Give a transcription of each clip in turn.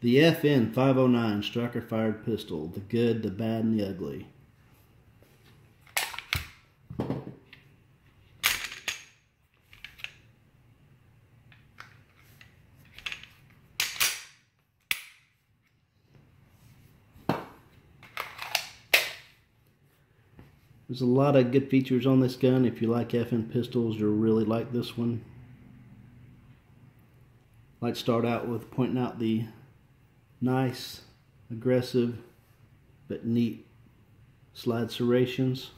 The FN 509 striker fired pistol, the good, the bad, and the ugly. There's a lot of good features on this gun. If you like FN pistols, you'll really like this one. I'd like to start out with pointing out the nice, aggressive, but neat slide serrations.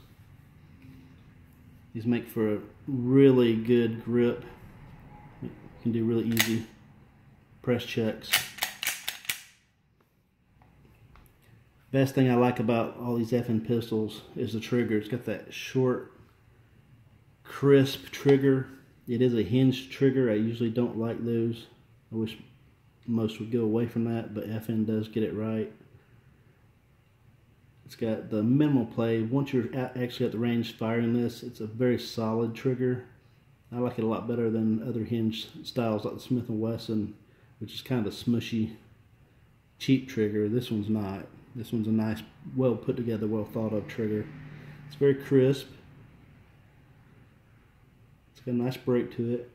These make for a really good grip. You can do really easy press checks. Best thing I like about all these FN pistols is the trigger. It's got that short, crisp trigger. It is a hinged trigger. I usually don't like those. I wish most would go away from that, but FN does get it right. It's got the minimal play. Once you're actually at the range firing this, it's a very solid trigger. I like it a lot better than other hinged styles like the Smith & Wesson, which is kind of a smushy, cheap trigger. This one's not. This one's a nice, well put together, well thought of trigger. It's very crisp. It's got a nice break to it.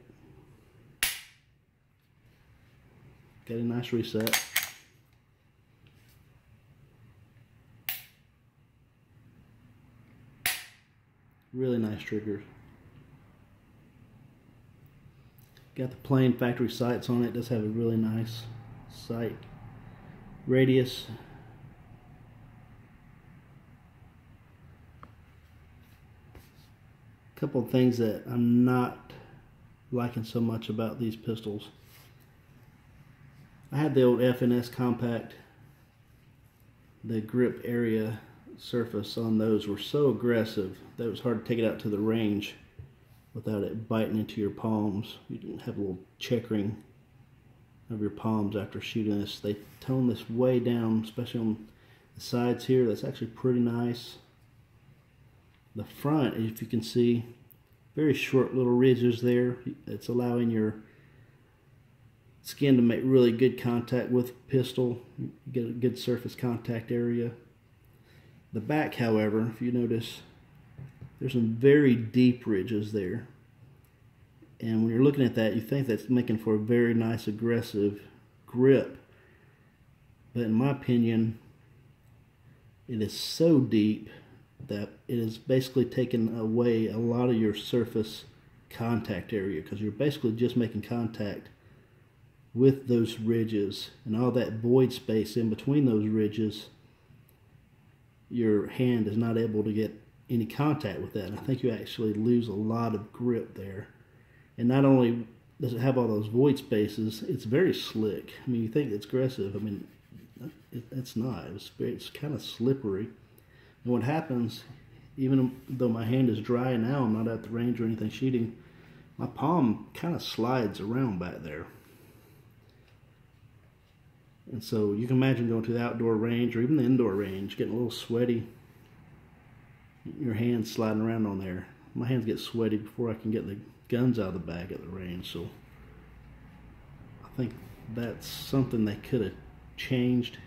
Got a nice reset. Really nice triggers. Got the plain factory sights on it. It does have a really nice sight radius. Couple of things that I'm not liking so much about these pistols. I had the old FNS Compact. The grip area surface on those were so aggressive that it was hard to take it out to the range without it biting into your palms. You didn't have a little checkering of your palms after shooting this. They tone this way down, especially on the sides here. That's actually pretty nice. The front, if you can see, very short little ridges there. It's allowing your skin to make really good contact with the pistol. You get a good surface contact area. The back, however, if you notice, there's some very deep ridges there. And when you're looking at that, you think that's making for a very nice aggressive grip. But in my opinion, it is so deep that it is basically taking away a lot of your surface contact area, because you're basically just making contact with those ridges, and all that void space in between those ridges, your hand is not able to get any contact with that. And I think you actually lose a lot of grip there. And not only does it have all those void spaces, it's very slick. I mean, you think it's aggressive. I mean, it's not. It's kind of slippery. And what happens, even though my hand is dry now, I'm not at the range or anything shooting, my palm kind of slides around back there. And so you can imagine going to the outdoor range or even the indoor range, getting a little sweaty, your hands sliding around on there. My hands get sweaty before I can get the guns out of the bag at the range. So I think that's something they could have changed.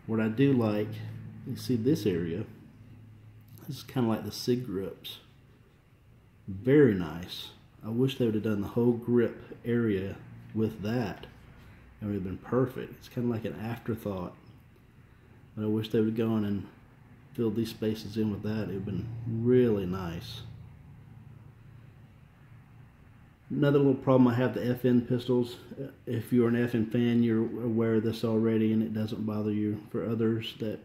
What I do like, you see this area, this is kind of like the SIG grips. Very nice. I wish they would have done the whole grip area with that. It would have been perfect. It's kind of like an afterthought. But I wish they would have gone and filled these spaces in with that. It would have been really nice. Another little problem I have, the FN pistols. If you're an FN fan, you're aware of this already and it doesn't bother you. For others that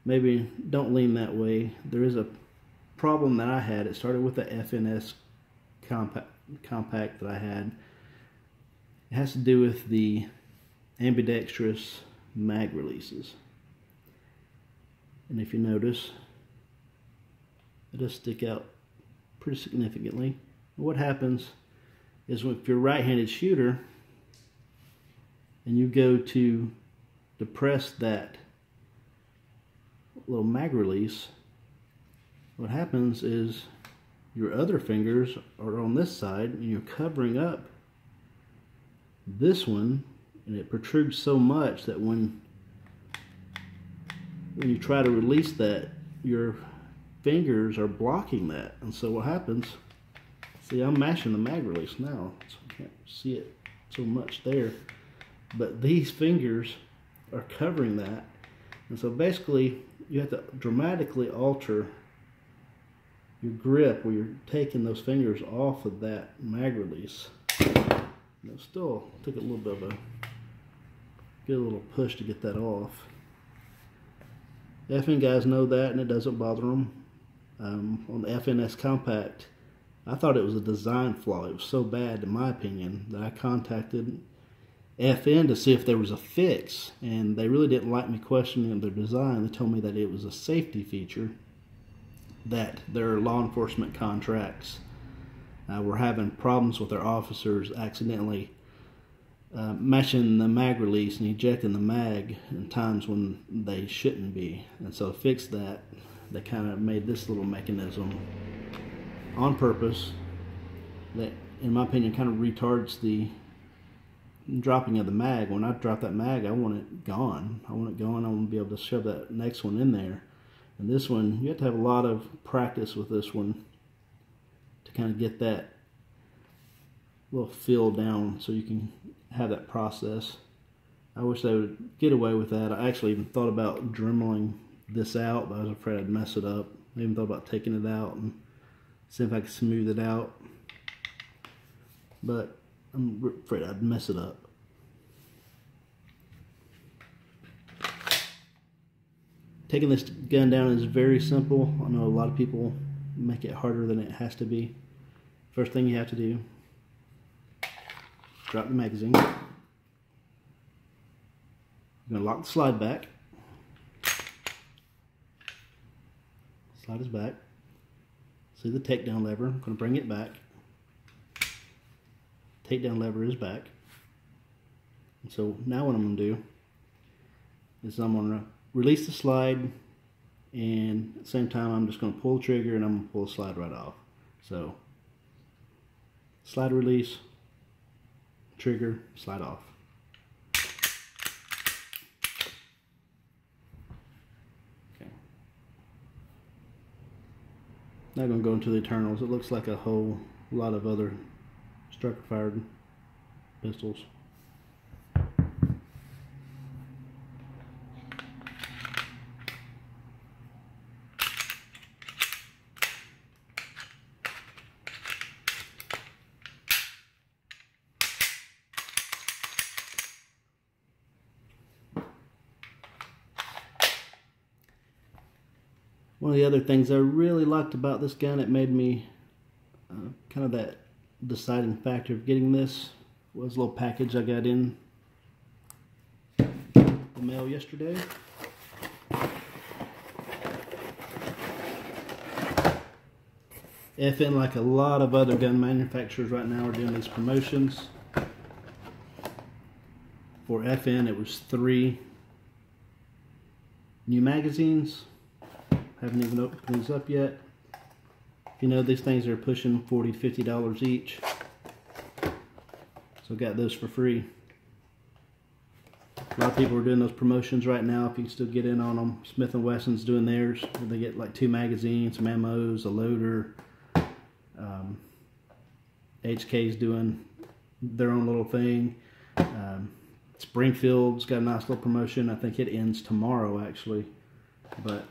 maybe don't lean that way, there is a problem that I had. It started with the FNS compact that I had. It has to do with the ambidextrous mag releases. And if you notice, it does stick out pretty significantly. What happens is if you're a right-handed shooter and you go to depress that little mag release, what happens is your other fingers are on this side and you're covering up this one and it protrudes so much that when you try to release that, your fingers are blocking that. And so what happens, see, I'm mashing the mag release now, so I can't see it so much there, but these fingers are covering that. And so basically you have to dramatically alter your grip where you're taking those fingers off of that mag release. And it still took a little bit of a little push to get that off. FN guys know that, and it doesn't bother them. On the FNS Compact, I thought it was a design flaw. It was so bad, in my opinion, that I contacted FN to see if there was a fix, and they really didn't like me questioning their design. They told me that it was a safety feature, that their law enforcement contracts were having problems with their officers accidentally mashing the mag release and ejecting the mag in times when they shouldn't be. And so to fix that, they kind of made this little mechanism on purpose that, in my opinion, kind of retards the dropping of the mag. When I drop that mag, I want it gone. I want it gone. I want to be able to shove that next one in there. And this one, you have to have a lot of practice with this one to kind of get that little feel down so you can have that process. I wish they would get away with that. I actually even thought about dremeling this out, but I was afraid I'd mess it up. I even thought about taking it out and see if I could smooth it out, but I'm afraid I'd mess it up. Taking this gun down is very simple. I know a lot of people make it harder than it has to be. First thing you have to do, drop the magazine. You're going to lock the slide back. Slide is back. See the takedown lever. I'm going to bring it back. Takedown lever is back. And so now what I'm going to do is I'm going to release the slide, and at the same time I'm just going to pull the trigger and I'm going to pull the slide right off. So slide release, trigger, slide off. Okay. Now I'm going to go into the internals. It looks like a whole lot of other striker fired pistols. One of the other things I really liked about this gun, it made me kind of that deciding factor of getting this, was a little package I got in the mail yesterday. FN, like a lot of other gun manufacturers right now, are doing these promotions. For FN, it was 3 new magazines. Haven't even opened these up yet. You know, these things are pushing $40 to $50 each. So got those for free. A lot of people are doing those promotions right now. If you can still get in on them, Smith & Wesson's doing theirs. They get like 2 magazines, some ammos, a loader. HK's doing their own little thing. Springfield's got a nice little promotion. I think it ends tomorrow actually. But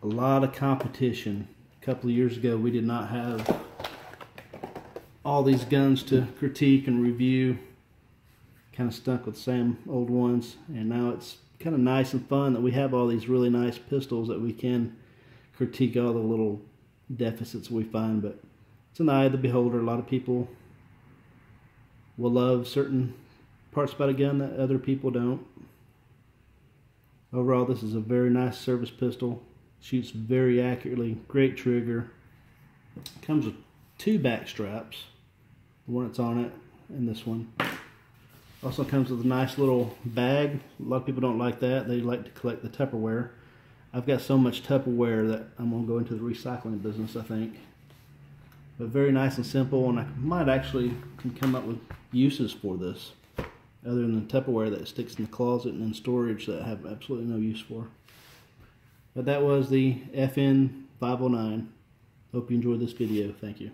a lot of competition. A couple of years ago we did not have all these guns to critique and review. Kind of stuck with the same old ones, and now it's kind of nice and fun that we have all these really nice pistols that we can critique all the little deficits we find. But it's an eye of the beholder. A lot of people will love certain parts about a gun that other people don't. Overall, this is a very nice service pistol. Shoots very accurately, great trigger. Comes with 2 back straps, the one that's on it and this one. Also comes with a nice little bag. A lot of people don't like that. They like to collect the Tupperware. I've got so much Tupperware that I'm going to go into the recycling business, I think. But very nice and simple, and I might actually can come up with uses for this. other than the Tupperware that sticks in the closet and in storage that I have absolutely no use for. But that was the FN 509. Hope you enjoyed this video. Thank you.